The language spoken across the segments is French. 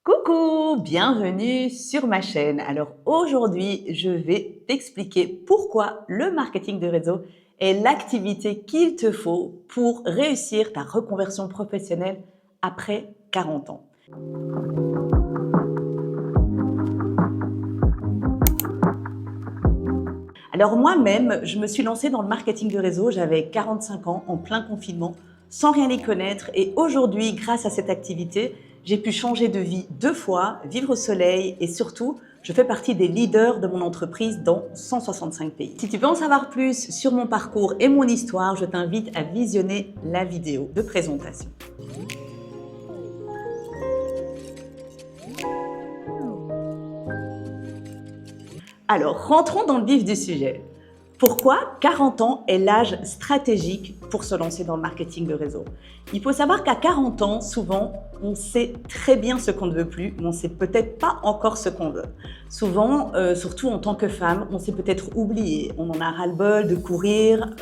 Coucou, bienvenue sur ma chaîne. Alors aujourd'hui, je vais t'expliquer pourquoi le marketing de réseau est l'activité qu'il te faut pour réussir ta reconversion professionnelle après 40 ans. Alors moi-même, je me suis lancée dans le marketing de réseau, j'avais 45 ans, en plein confinement, sans rien y connaître. Et aujourd'hui, grâce à cette activité, j'ai pu changer de vie 2 fois, vivre au soleil et surtout, je fais partie des leaders de mon entreprise dans 165 pays. Si tu veux en savoir plus sur mon parcours et mon histoire, je t'invite à visionner la vidéo de présentation. Alors, rentrons dans le vif du sujet. Pourquoi 40 ans est l'âge stratégique pour se lancer dans le marketing de réseau? Il faut savoir qu'à 40 ans, souvent, on sait très bien ce qu'on ne veut plus, mais on ne sait peut-être pas encore ce qu'on veut. Souvent, surtout en tant que femme, on s'est peut-être oublié. On en a ras-le-bol de courir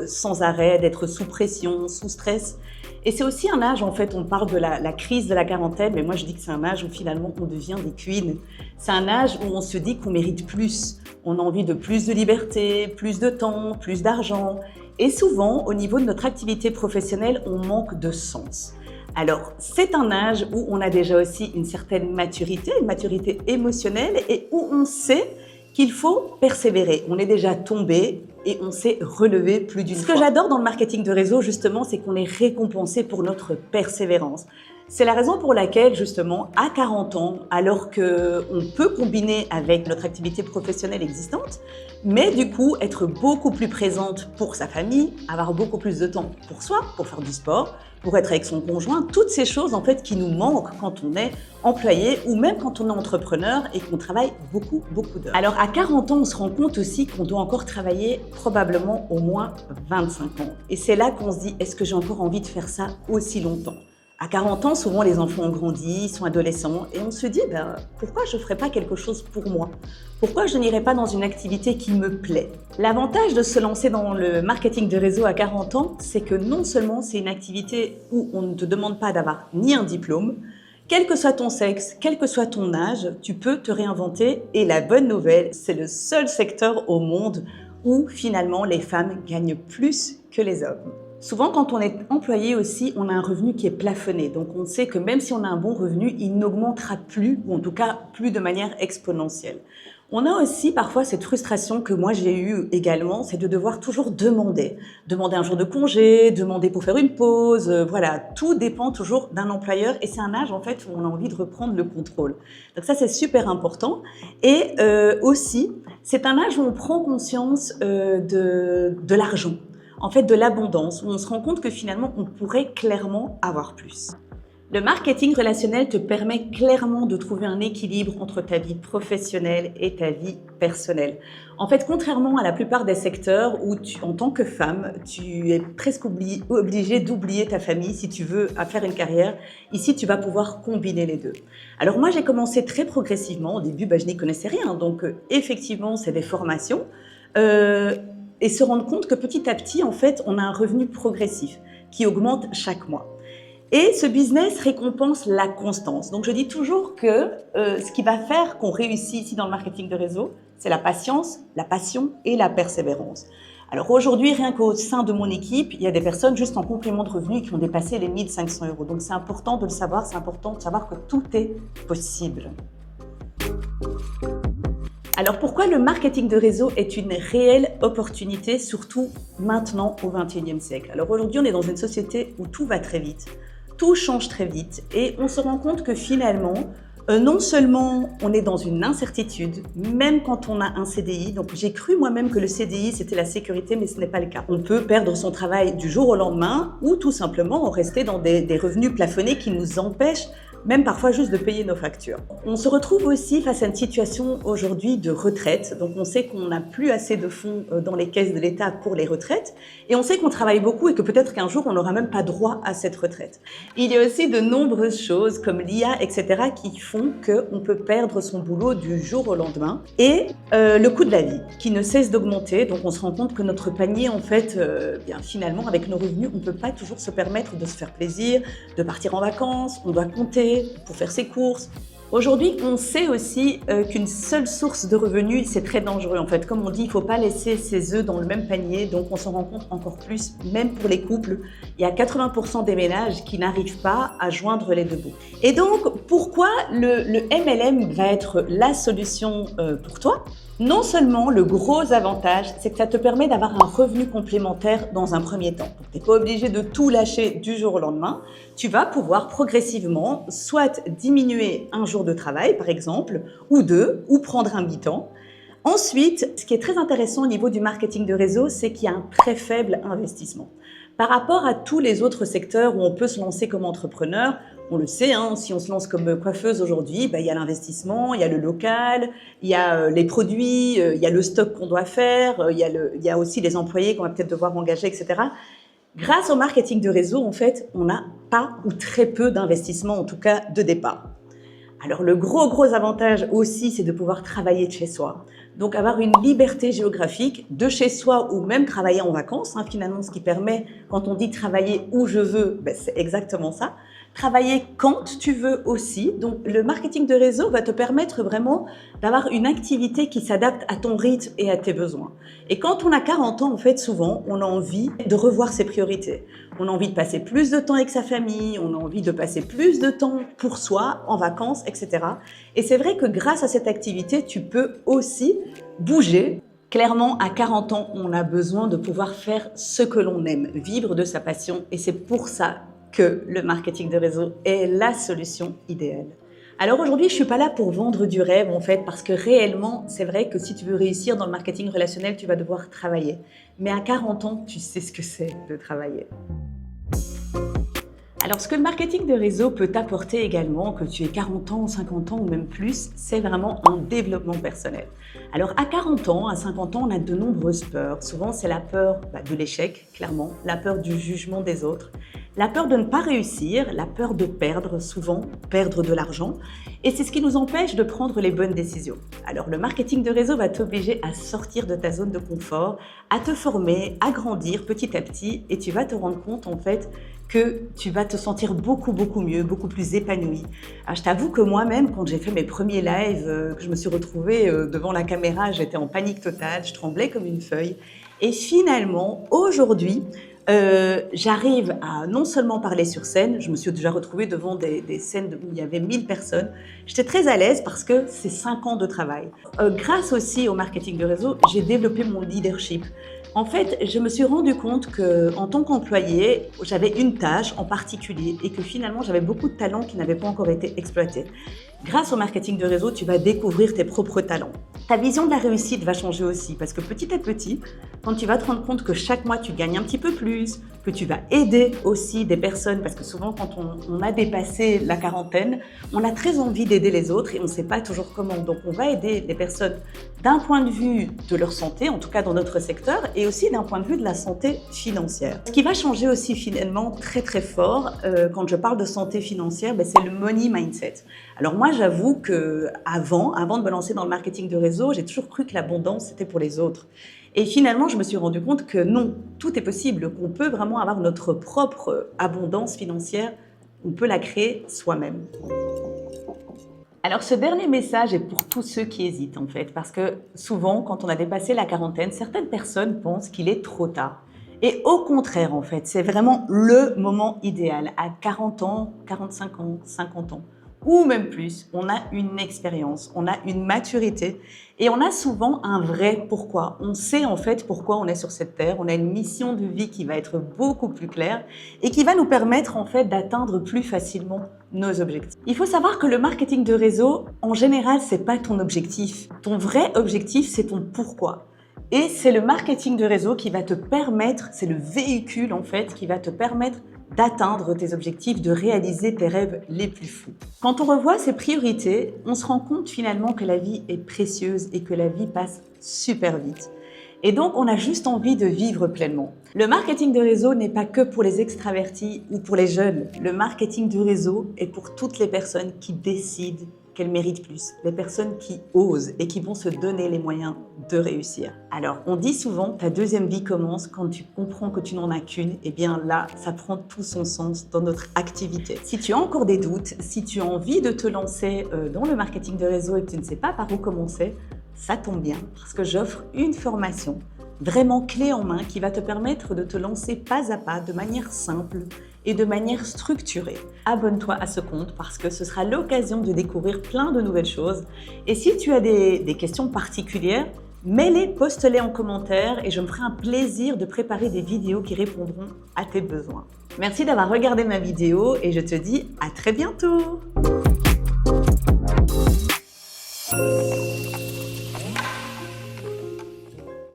sans arrêt, d'être sous pression, sous stress. Et c'est aussi un âge, en fait, on parle de la crise de la quarantaine, mais moi je dis que c'est un âge où finalement on devient des queens. C'est un âge où on se dit qu'on mérite plus. On a envie de plus de liberté, plus de temps, plus d'argent. Et souvent, au niveau de notre activité professionnelle, on manque de sens. Alors, c'est un âge où on a déjà aussi une certaine maturité, une maturité émotionnelle et où on sait qu'il faut persévérer. On est déjà tombé et on s'est relevé plus d'une fois. Ce que j'adore dans le marketing de réseau, justement, c'est qu'on est récompensé pour notre persévérance. C'est la raison pour laquelle, justement, à 40 ans, alors qu'on peut combiner avec notre activité professionnelle existante, mais du coup, être beaucoup plus présente pour sa famille, avoir beaucoup plus de temps pour soi, pour faire du sport, pour être avec son conjoint, toutes ces choses, en fait, qui nous manquent quand on est employé ou même quand on est entrepreneur et qu'on travaille beaucoup d'heures. Alors, à 40 ans, on se rend compte aussi qu'on doit encore travailler probablement au moins 25 ans. Et c'est là qu'on se dit, est-ce que j'ai encore envie de faire ça aussi longtemps? À 40 ans, souvent les enfants ont grandi, ils sont adolescents et on se dit pourquoi je ne ferais pas quelque chose pour moi? Pourquoi je n'irais pas dans une activité qui me plaît? L'avantage de se lancer dans le marketing de réseau à 40 ans, c'est que non seulement c'est une activité où on ne te demande pas d'avoir ni un diplôme, quel que soit ton sexe, quel que soit ton âge, tu peux te réinventer et la bonne nouvelle, c'est le seul secteur au monde où finalement les femmes gagnent plus que les hommes. Souvent, quand on est employé aussi, on a un revenu qui est plafonné. Donc, on sait que même si on a un bon revenu, il n'augmentera plus, ou en tout cas plus de manière exponentielle. On a aussi parfois cette frustration que moi j'ai eue également, c'est de devoir toujours demander. Demander un jour de congé, demander pour faire une pause, voilà. Tout dépend toujours d'un employeur et c'est un âge en fait où on a envie de reprendre le contrôle. Donc ça, c'est super important. Et aussi, c'est un âge où on prend conscience de l'argent. En fait, de l'abondance, où on se rend compte que finalement, on pourrait clairement avoir plus. Le marketing relationnel te permet clairement de trouver un équilibre entre ta vie professionnelle et ta vie personnelle. En fait, contrairement à la plupart des secteurs où en tant que femme, tu es presque obligée d'oublier ta famille si tu veux faire une carrière, ici, tu vas pouvoir combiner les deux. Alors moi, j'ai commencé très progressivement. Au début, je n'y connaissais rien. Donc, effectivement, c'est des formations. Et se rendre compte que petit à petit, en fait, on a un revenu progressif qui augmente chaque mois. Et ce business récompense la constance. Donc, je dis toujours que ce qui va faire qu'on réussit ici dans le marketing de réseau, c'est la patience, la passion et la persévérance. Alors aujourd'hui, rien qu'au sein de mon équipe, il y a des personnes juste en complément de revenus qui ont dépassé les 1 500 €. Donc, c'est important de le savoir, c'est important de savoir que tout est possible. Alors pourquoi le marketing de réseau est une réelle opportunité, surtout maintenant au XXIe siècle? Alors aujourd'hui, on est dans une société où tout va très vite, tout change très vite et on se rend compte que finalement, non seulement on est dans une incertitude, même quand on a un CDI, donc j'ai cru moi-même que le CDI c'était la sécurité, mais ce n'est pas le cas. On peut perdre son travail du jour au lendemain ou tout simplement rester dans des revenus plafonnés qui nous empêchent même parfois juste de payer nos factures. On se retrouve aussi face à une situation aujourd'hui de retraite. Donc on sait qu'on n'a plus assez de fonds dans les caisses de l'État pour les retraites et on sait qu'on travaille beaucoup et que peut-être qu'un jour on n'aura même pas droit à cette retraite. Il y a aussi de nombreuses choses comme l'IA, etc. qui font qu'on peut perdre son boulot du jour au lendemain et le coût de la vie qui ne cesse d'augmenter. Donc on se rend compte que notre panier, en fait, finalement avec nos revenus, on ne peut pas toujours se permettre de se faire plaisir, de partir en vacances, on doit compter pour faire ses courses. Aujourd'hui, on sait aussi qu'une seule source de revenus, c'est très dangereux. En fait, comme on dit, il ne faut pas laisser ses œufs dans le même panier. Donc, on s'en rend compte encore plus, même pour les couples. Il y a 80% des ménages qui n'arrivent pas à joindre les deux bouts. Et donc, pourquoi le MLM va être la solution pour toi? Non seulement le gros avantage, c'est que ça te permet d'avoir un revenu complémentaire dans un premier temps. Tu n'es pas obligé de tout lâcher du jour au lendemain. Tu vas pouvoir progressivement soit diminuer un jour de travail, par exemple, ou deux, ou prendre un mi-temps. Ensuite, ce qui est très intéressant au niveau du marketing de réseau, c'est qu'il y a un très faible investissement. Par rapport à tous les autres secteurs où on peut se lancer comme entrepreneur, on le sait, hein, si on se lance comme coiffeuse aujourd'hui, il y a l'investissement, il y a le local, il y a les produits, il y a le stock qu'on doit faire, il y a aussi les employés qu'on va peut-être devoir engager, etc. Grâce au marketing de réseau, en fait, on n'a pas ou très peu d'investissement, en tout cas de départ. Alors le gros avantage aussi, c'est de pouvoir travailler de chez soi. Donc avoir une liberté géographique de chez soi ou même travailler en vacances, hein, finalement ce qui permet, quand on dit travailler où je veux, c'est exactement ça. Travailler quand tu veux aussi. Donc le marketing de réseau va te permettre vraiment d'avoir une activité qui s'adapte à ton rythme et à tes besoins. Et quand on a 40 ans, en fait, souvent, on a envie de revoir ses priorités. On a envie de passer plus de temps avec sa famille, on a envie de passer plus de temps pour soi, en vacances, etc. Et c'est vrai que grâce à cette activité, tu peux aussi bouger. Clairement, à 40 ans, on a besoin de pouvoir faire ce que l'on aime, vivre de sa passion. Et c'est pour ça que le marketing de réseau est la solution idéale. Alors aujourd'hui, je ne suis pas là pour vendre du rêve en fait, parce que réellement, c'est vrai que si tu veux réussir dans le marketing relationnel, tu vas devoir travailler. Mais à 40 ans, tu sais ce que c'est de travailler. Alors, ce que le marketing de réseau peut t'apporter également, que tu aies 40 ans, 50 ans ou même plus, c'est vraiment un développement personnel. Alors, à 40 ans, à 50 ans, on a de nombreuses peurs. Souvent, c'est la peur de l'échec, clairement, la peur du jugement des autres, la peur de ne pas réussir, la peur de perdre, souvent perdre de l'argent. Et c'est ce qui nous empêche de prendre les bonnes décisions. Alors, le marketing de réseau va t'obliger à sortir de ta zone de confort, à te former, à grandir petit à petit, et tu vas te rendre compte, en fait, que tu vas te sentir beaucoup mieux, beaucoup plus épanoui. Alors, je t'avoue que moi-même, quand j'ai fait mes premiers lives, que je me suis retrouvée devant la caméra, j'étais en panique totale, je tremblais comme une feuille. Et finalement, aujourd'hui, j'arrive à non seulement parler sur scène, je me suis déjà retrouvée devant des scènes où il y avait 1000 personnes. J'étais très à l'aise parce que c'est 5 ans de travail. Grâce aussi au marketing de réseau, j'ai développé mon leadership. En fait, je me suis rendu compte qu'en tant qu'employée, j'avais une tâche en particulier et que finalement, j'avais beaucoup de talents qui n'avaient pas encore été exploités. Grâce au marketing de réseau, tu vas découvrir tes propres talents. Ta vision de la réussite va changer aussi parce que petit à petit, quand tu vas te rendre compte que chaque mois, tu gagnes un petit peu plus, que tu vas aider aussi des personnes, parce que souvent, quand on a dépassé la quarantaine, on a très envie d'aider les autres et on ne sait pas toujours comment. Donc, on va aider les personnes d'un point de vue de leur santé, en tout cas dans notre secteur, et aussi d'un point de vue de la santé financière. Ce qui va changer aussi finalement très fort, quand je parle de santé financière, c'est le money mindset. Alors moi, j'avoue que avant de me lancer dans le marketing de réseau, j'ai toujours cru que l'abondance, c'était pour les autres. Et finalement, je me suis rendu compte que non, tout est possible, qu'on peut vraiment avoir notre propre abondance financière, on peut la créer soi-même. Alors ce dernier message est pour tous ceux qui hésitent en fait, parce que souvent, quand on a dépassé la quarantaine, certaines personnes pensent qu'il est trop tard. Et au contraire, en fait, c'est vraiment le moment idéal. À 40 ans, 45 ans, 50 ans, ou même plus, on a une expérience, on a une maturité et on a souvent un vrai pourquoi. On sait en fait pourquoi on est sur cette terre, on a une mission de vie qui va être beaucoup plus claire et qui va nous permettre en fait d'atteindre plus facilement nos objectifs. Il faut savoir que le marketing de réseau, en général, c'est pas ton objectif. Ton vrai objectif, c'est ton pourquoi. Et c'est le marketing de réseau qui va te permettre, c'est le véhicule en fait, qui va te permettre d'atteindre tes objectifs, de réaliser tes rêves les plus fous. Quand on revoit ses priorités, on se rend compte finalement que la vie est précieuse et que la vie passe super vite. Et donc, on a juste envie de vivre pleinement. Le marketing de réseau n'est pas que pour les extravertis ou pour les jeunes. Le marketing de réseau est pour toutes les personnes qui décident qu'elles méritent plus, les personnes qui osent et qui vont se donner les moyens de réussir. Alors, on dit souvent, ta deuxième vie commence quand tu comprends que tu n'en as qu'une, et bien là, ça prend tout son sens dans notre activité. Si tu as encore des doutes, si tu as envie de te lancer dans le marketing de réseau et que tu ne sais pas par où commencer, ça tombe bien parce que j'offre une formation vraiment clé en main qui va te permettre de te lancer pas à pas de manière simple et de manière structurée. Abonne-toi à ce compte parce que ce sera l'occasion de découvrir plein de nouvelles choses. Et si tu as des questions particulières, mets-les, poste-les en commentaire et je me ferai un plaisir de préparer des vidéos qui répondront à tes besoins. Merci d'avoir regardé ma vidéo et je te dis à très bientôt.